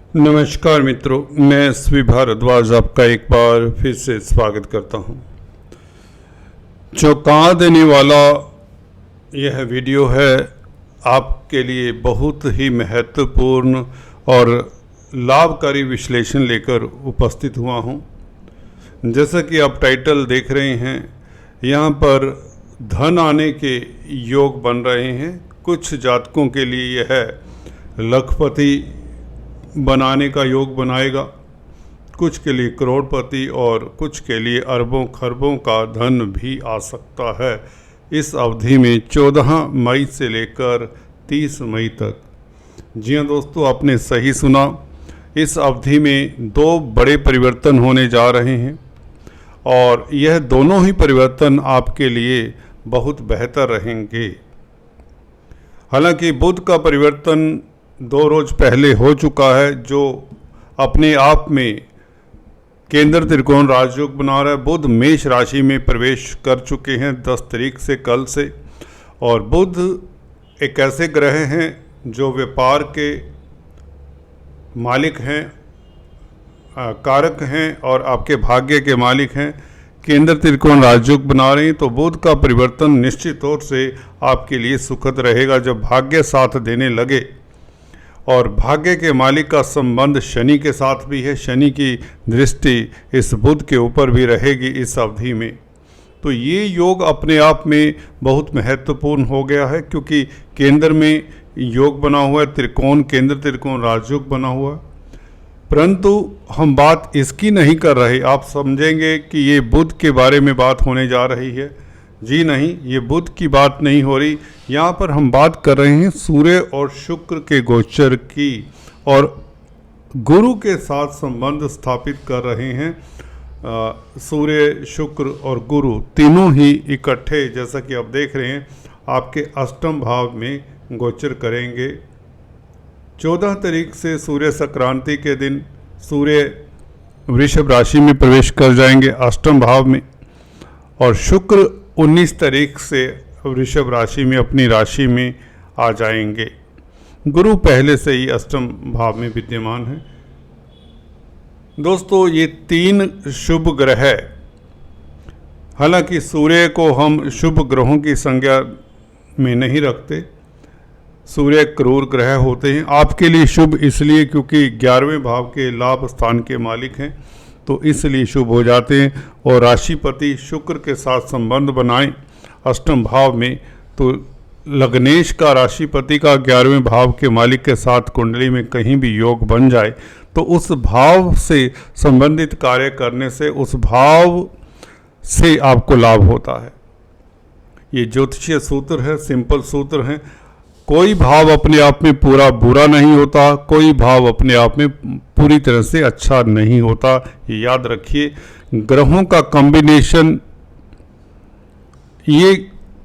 नमस्कार मित्रों, मैं एसवी भारद्वाज आपका एक बार फिर से स्वागत करता हूं। चौंका देने वाला यह वीडियो है आपके लिए बहुत ही महत्वपूर्ण और लाभकारी विश्लेषण लेकर उपस्थित हुआ हूं। जैसा कि आप टाइटल देख रहे हैं, यहां पर धन आने के योग बन रहे हैं। कुछ जातकों के लिए यह लखपति बनाने का योग बनाएगा, कुछ के लिए करोड़पति और कुछ के लिए अरबों खरबों का धन भी आ सकता है इस अवधि में 14 मई से लेकर 30 मई तक। जी हाँ दोस्तों, आपने सही सुना। इस अवधि में दो बड़े परिवर्तन होने जा रहे हैं और यह दोनों ही परिवर्तन आपके लिए बहुत बेहतर रहेंगे। हालांकि बुध का परिवर्तन 2 रोज पहले हो चुका है, जो अपने आप में केंद्र त्रिकोण राजयोग बना रहा है। बुध मेष राशि में प्रवेश कर चुके हैं 10 तारीख से, कल से। और बुध एक ऐसे ग्रह हैं जो व्यापार के मालिक हैं, कारक हैं और आपके भाग्य के मालिक हैं। केंद्र त्रिकोण राजयोग बना रहे हैं, तो बुध का परिवर्तन निश्चित तौर से आपके लिए सुखद रहेगा जब भाग्य साथ देने लगे। और भाग्य के मालिक का संबंध शनि के साथ भी है। शनि की दृष्टि इस बुध के ऊपर भी रहेगी इस अवधि में। तो ये योग अपने आप में बहुत महत्वपूर्ण हो गया है, क्योंकि केंद्र में योग बना हुआ है, त्रिकोण केंद्र त्रिकोण राजयोग बना हुआ है। परंतु हम बात इसकी नहीं कर रहे। आप समझेंगे कि ये बुध के बारे में बात होने जा रही है। जी नहीं, ये बुध की बात नहीं हो रही। यहाँ पर हम बात कर रहे हैं सूर्य और शुक्र के गोचर की, और गुरु के साथ संबंध स्थापित कर रहे हैं। सूर्य, शुक्र और गुरु तीनों ही इकट्ठे, जैसा कि आप देख रहे हैं, आपके अष्टम भाव में गोचर करेंगे। 14 तारीख से सूर्य संक्रांति के दिन सूर्य वृषभ राशि में प्रवेश कर जाएंगे अष्टम भाव में, और शुक्र 19 तारीख से वृषभ राशि में अपनी राशि में आ जाएंगे। गुरु पहले से ही अष्टम भाव में विद्यमान है। दोस्तों, ये 3 शुभ ग्रह, हालांकि सूर्य को हम शुभ ग्रहों की संज्ञा में नहीं रखते। सूर्य क्रूर ग्रह होते हैं। आपके लिए शुभ इसलिए क्योंकि 11वें भाव के लाभ स्थान के मालिक हैं, तो इसलिए शुभ हो जाते हैं। और राशिपति शुक्र के साथ संबंध बनाएं अष्टम भाव में, तो लग्नेश का राशिपति का 11वें भाव के मालिक के साथ कुंडली में कहीं भी योग बन जाए, तो उस भाव से संबंधित कार्य करने से उस भाव से आपको लाभ होता है। ये ज्योतिषीय सूत्र है, सिंपल सूत्र है। कोई भाव अपने आप में पूरा बुरा नहीं होता, कोई भाव अपने आप में पूरी तरह से अच्छा नहीं होता। ये याद रखिए। ग्रहों का कॉम्बिनेशन ये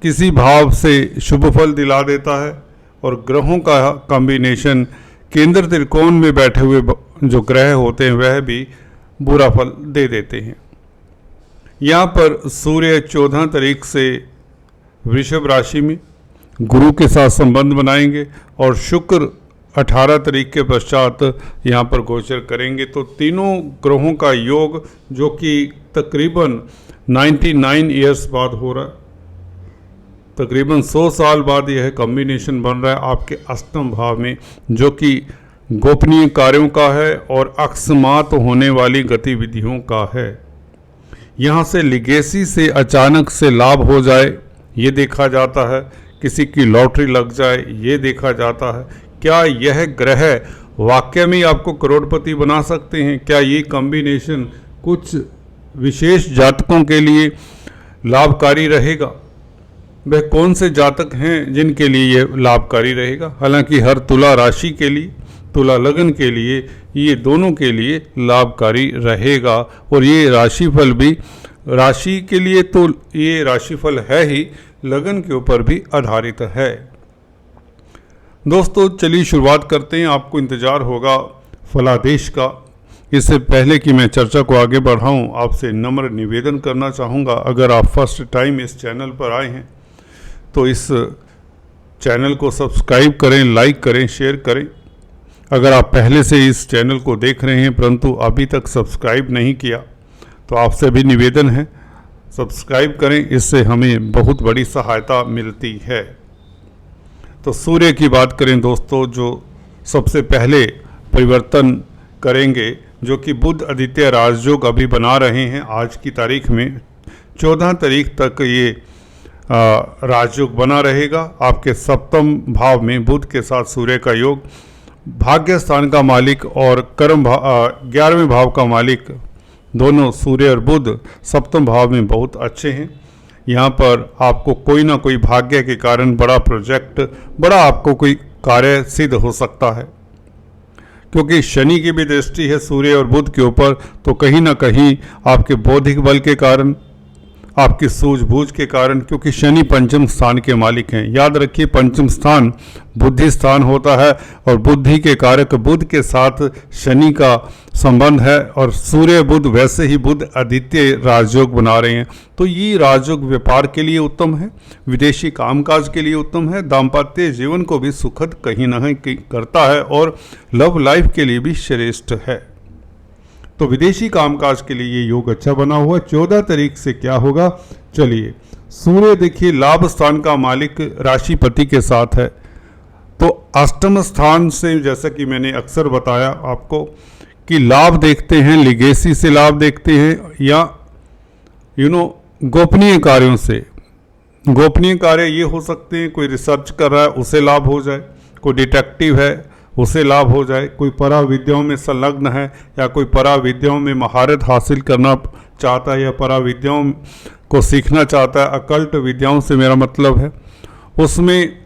किसी भाव से शुभ फल दिला देता है, और ग्रहों का कॉम्बिनेशन केंद्र त्रिकोण में बैठे हुए जो ग्रह होते हैं वह भी बुरा फल दे देते हैं। यहाँ पर सूर्य 14 तारीख से वृषभ राशि में गुरु के साथ संबंध बनाएंगे, और शुक्र 18 तारीख के पश्चात यहाँ पर गोचर करेंगे। तो तीनों ग्रहों का योग, जो कि तकरीबन 99 ईयर्स बाद हो रहा है, तकरीबन 100 साल बाद यह कॉम्बिनेशन बन रहा है आपके अष्टम भाव में, जो कि गोपनीय कार्यों का है और अकस्मात होने वाली गतिविधियों का है। यहाँ से लिगेसी से अचानक से लाभ हो जाए, ये देखा जाता है। किसी की लॉटरी लग जाए, ये देखा जाता है। क्या यह ग्रह वाकई में आपको करोड़पति बना सकते हैं? क्या ये कॉम्बिनेशन कुछ विशेष जातकों के लिए लाभकारी रहेगा? वह कौन से जातक हैं जिनके लिए ये लाभकारी रहेगा? हालांकि हर तुला राशि के लिए, तुला लगन के लिए, ये दोनों के लिए लाभकारी रहेगा। और ये राशिफल भी राशि के लिए, तो ये राशिफल है ही, लगन के ऊपर भी आधारित है। दोस्तों, चलिए शुरुआत करते हैं। आपको इंतज़ार होगा फलादेश का। इससे पहले कि मैं चर्चा को आगे बढ़ाऊं, आपसे नम्र निवेदन करना चाहूँगा, अगर आप फर्स्ट टाइम इस चैनल पर आए हैं तो इस चैनल को सब्सक्राइब करें, लाइक करें, शेयर करें। अगर आप पहले से इस चैनल को देख रहे हैं परंतु अभी तक सब्सक्राइब नहीं किया तो आपसे भी निवेदन है सब्सक्राइब करें, इससे हमें बहुत बड़ी सहायता मिलती है। तो सूर्य की बात करें दोस्तों, जो सबसे पहले परिवर्तन करेंगे जो कि बुध आदित्य राजयोग अभी बना रहे हैं। आज की तारीख में 14 तारीख तक ये राजयोग बना रहेगा। आपके सप्तम भाव में बुध के साथ सूर्य का योग, भाग्य स्थान का मालिक और कर्म 11वें भाव का मालिक, दोनों सूर्य और बुध सप्तम भाव में बहुत अच्छे हैं। यहाँ पर आपको कोई ना कोई भाग्य के कारण बड़ा प्रोजेक्ट, बड़ा आपको कोई कार्य सिद्ध हो सकता है, क्योंकि शनि की भी दृष्टि है सूर्य और बुध के ऊपर। तो कहीं ना कहीं आपके बौद्धिक बल के कारण, आपकी सूझबूझ के कारण, क्योंकि शनि पंचम स्थान के मालिक हैं। याद रखिए पंचम स्थान बुद्धि स्थान होता है और बुद्धि के कारक बुध के साथ शनि का संबंध है और सूर्य बुध वैसे ही बुध आदित्य राजयोग बना रहे हैं। तो ये राजयोग व्यापार के लिए उत्तम है, विदेशी कामकाज के लिए उत्तम है, दाम्पत्य जीवन को भी सुखद कहीं ना कहीं करता है और लव लाइफ के लिए भी श्रेष्ठ है। तो विदेशी कामकाज के लिए ये योग अच्छा बना हुआ है। 14 तारीख से क्या होगा, चलिए सूर्य देखिए लाभ स्थान का मालिक राशिपति के साथ है। तो अष्टम स्थान से, जैसा कि मैंने अक्सर बताया आपको कि लाभ देखते हैं, लिगेसी से लाभ देखते हैं या गोपनीय कार्यों से। गोपनीय कार्य ये हो सकते हैं, कोई रिसर्च कर रहा है उसे लाभ हो जाए, कोई डिटेक्टिव है उसे लाभ हो जाए, कोई परा विद्याओं में संलग्न है या कोई परा विद्याओं में महारत हासिल करना चाहता है या परा विद्याओं को सीखना चाहता है, अकल्ट विद्याओं से मेरा मतलब है, उसमें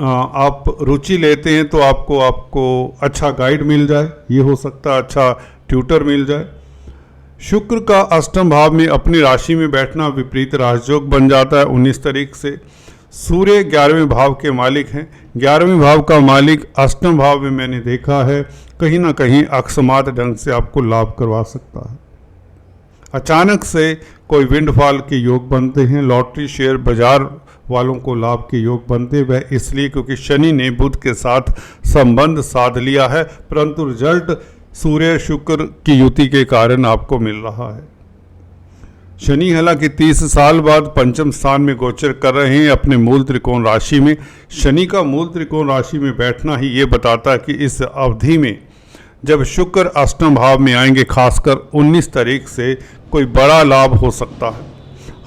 आप रुचि लेते हैं तो आपको अच्छा गाइड मिल जाए, ये हो सकता है अच्छा ट्यूटर मिल जाए। शुक्र का अष्टम भाव में अपनी राशि में बैठना विपरीत राजयोग बन जाता है 19 तारीख से। सूर्य 11वें भाव के मालिक हैं। 11वें भाव का मालिक अष्टम भाव में मैंने देखा है कहीं ना कहीं अकस्मात ढंग से आपको लाभ करवा सकता है। अचानक से कोई विंडफॉल के योग बनते हैं, लॉटरी शेयर बाजार वालों को लाभ के योग बनते हैं। वह इसलिए क्योंकि शनि ने बुध के साथ संबंध साध लिया है, परंतु रिजल्ट सूर्य शुक्र की युति के कारण आपको मिल रहा है। शनि हालांकि 30 साल बाद पंचम स्थान में गोचर कर रहे हैं अपने मूल त्रिकोण राशि में। शनि का मूल त्रिकोण राशि में बैठना ही ये बताता है कि इस अवधि में जब शुक्र अष्टम भाव में आएंगे, खासकर 19 तारीख से कोई बड़ा लाभ हो सकता है।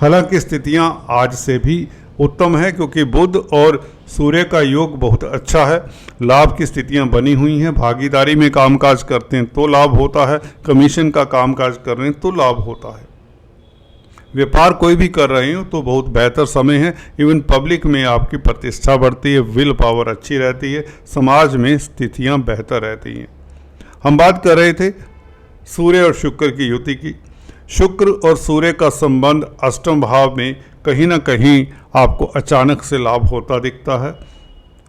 हालांकि स्थितियां आज से भी उत्तम है क्योंकि बुध और सूर्य का योग बहुत अच्छा है, लाभ की स्थितियां बनी हुई हैं। भागीदारी में कामकाज करते हैं तो लाभ होता है, कमीशन का कामकाज कर रहे हैं तो लाभ होता है, व्यापार कोई भी कर रहे हो तो बहुत बेहतर समय है। इवन पब्लिक में आपकी प्रतिष्ठा बढ़ती है, विल पावर अच्छी रहती है, समाज में स्थितियां बेहतर रहती हैं। हम बात कर रहे थे सूर्य और शुक्र की युति की। शुक्र और सूर्य का संबंध अष्टम भाव में कहीं ना कहीं आपको अचानक से लाभ होता दिखता है।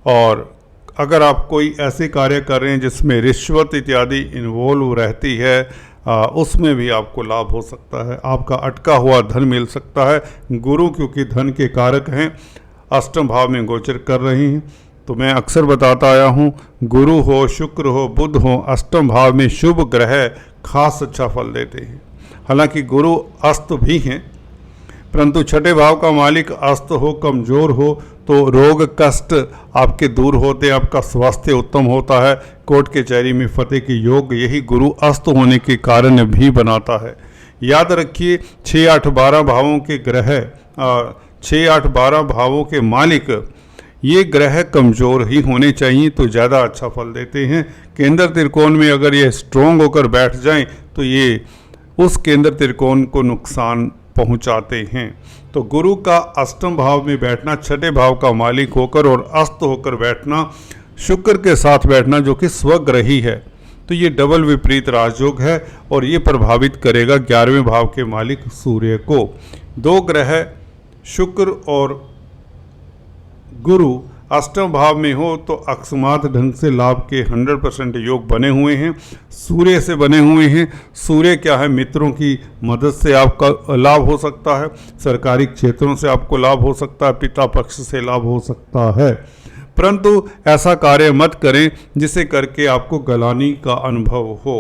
और अगर आप कोई ऐसे कार्य कर रहे हैं जिसमें रिश्वत इत्यादि इन्वॉल्व रहती है, उसमें भी आपको लाभ हो सकता है। आपका अटका हुआ धन मिल सकता है। गुरु क्योंकि धन के कारक हैं, अष्टम भाव में गोचर कर रहे हैं। तो मैं अक्सर बताता आया हूँ, गुरु हो, शुक्र हो, बुध हो, अष्टम भाव में शुभ ग्रह खास अच्छा फल देते हैं। हालांकि गुरु अस्त भी हैं, परंतु छठे भाव का मालिक अस्त हो, कमजोर हो तो रोग कष्ट आपके दूर होते हैं, आपका स्वास्थ्य उत्तम होता है, कोर्ट कचहरी में फतेह के योग यही गुरु अस्त होने के कारण भी बनाता है। याद रखिए 6, 8, 12 भावों के ग्रह 6, 8, 12 भावों के मालिक ये ग्रह कमज़ोर ही होने चाहिए तो ज़्यादा अच्छा फल देते हैं। केंद्र त्रिकोण में अगर ये स्ट्रोंग होकर बैठ जाएं तो ये उस केंद्र त्रिकोण को नुकसान पहुंचाते हैं। तो गुरु का अष्टम भाव में बैठना, छठे भाव का मालिक होकर और अस्त होकर बैठना, शुक्र के साथ बैठना जो कि स्वग्रही है, तो ये डबल विपरीत राजयोग है और ये प्रभावित करेगा 11वें भाव के मालिक सूर्य को। दो ग्रह शुक्र और गुरु अष्टम भाव में हो तो अकस्मात ढंग से लाभ के 100% योग बने हुए हैं, सूर्य से बने हुए हैं। सूर्य क्या है, मित्रों की मदद से आपका लाभ हो सकता है, सरकारी क्षेत्रों से आपको लाभ हो सकता है, पिता पक्ष से लाभ हो सकता है। परंतु ऐसा कार्य मत करें जिसे करके आपको गलानी का अनुभव हो,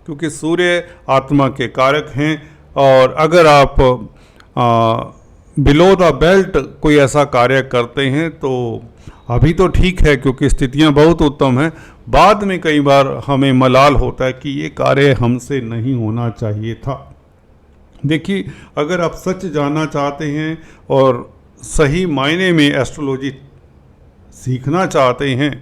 क्योंकि सूर्य आत्मा के कारक हैं। और अगर आप बिलो द बेल्ट कोई ऐसा कार्य करते हैं तो अभी तो ठीक है क्योंकि स्थितियां बहुत उत्तम हैं, बाद में कई बार हमें मलाल होता है कि ये कार्य हमसे नहीं होना चाहिए था। देखिए, अगर आप सच जानना चाहते हैं और सही मायने में एस्ट्रोलॉजी सीखना चाहते हैं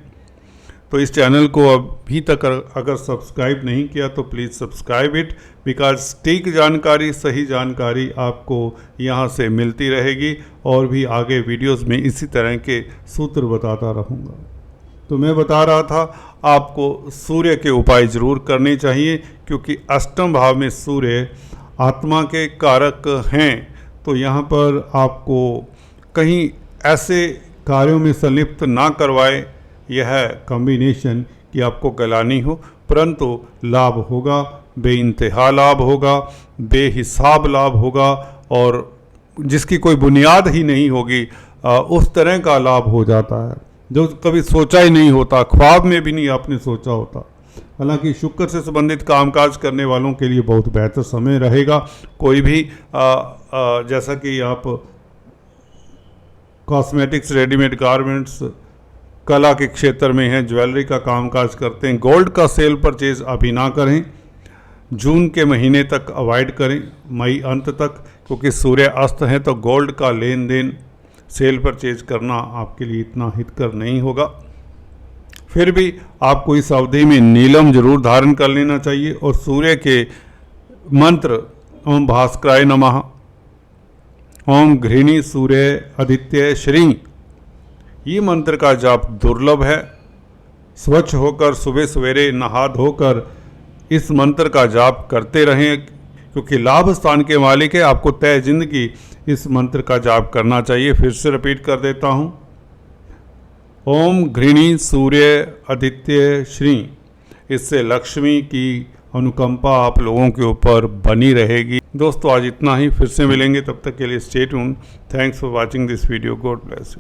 तो इस चैनल को अभी तक अगर सब्सक्राइब नहीं किया तो प्लीज़ सब्सक्राइब इट, बिकॉज सटीक जानकारी, सही जानकारी आपको यहाँ से मिलती रहेगी और भी आगे वीडियोस में इसी तरह के सूत्र बताता रहूँगा। तो मैं बता रहा था आपको सूर्य के उपाय जरूर करने चाहिए, क्योंकि अष्टम भाव में सूर्य आत्मा के कारक हैं। तो यहाँ पर आपको कहीं ऐसे कार्यों में संलिप्त ना करवाए यह कॉम्बिनेशन कि आपको गलानी हो, परंतु लाभ होगा, बेइंतहा लाभ होगा, बेहिसाब लाभ होगा, और जिसकी कोई बुनियाद ही नहीं होगी उस तरह का लाभ हो जाता है जो कभी सोचा ही नहीं होता, ख्वाब में भी नहीं आपने सोचा होता। हालांकि शुक्र से संबंधित कामकाज करने वालों के लिए बहुत बेहतर समय रहेगा। कोई भी जैसा कि आप कॉस्मेटिक्स, रेडीमेड गारमेंट्स, कला के क्षेत्र में हैं, ज्वेलरी का कामकाज करते हैं, गोल्ड का सेल परचेज अभी ना करें, जून के महीने तक अवॉइड करें, मई अंत तक, क्योंकि सूर्य अस्त हैं तो गोल्ड का लेन देन, सेल परचेज करना आपके लिए इतना हितकर नहीं होगा। फिर भी आपको इस अवधि में नीलम जरूर धारण कर लेना चाहिए और सूर्य के मंत्र ओम भास्कराय नमः, ओम घृणी सूर्य आदित्य श्री, ये मंत्र का जाप दुर्लभ है। स्वच्छ होकर सुबह सवेरे नहा धोकर इस मंत्र का जाप करते रहें, क्योंकि लाभ स्थान के मालिक है। आपको तय जिंदगी इस मंत्र का जाप करना चाहिए। फिर से रिपीट कर देता हूँ, ओम घृणी सूर्य आदित्य श्री। इससे लक्ष्मी की अनुकंपा आप लोगों के ऊपर बनी रहेगी। दोस्तों, आज इतना ही, फिर से मिलेंगे, तब तक के लिए stay tuned. Thanks for watching this video. God bless you.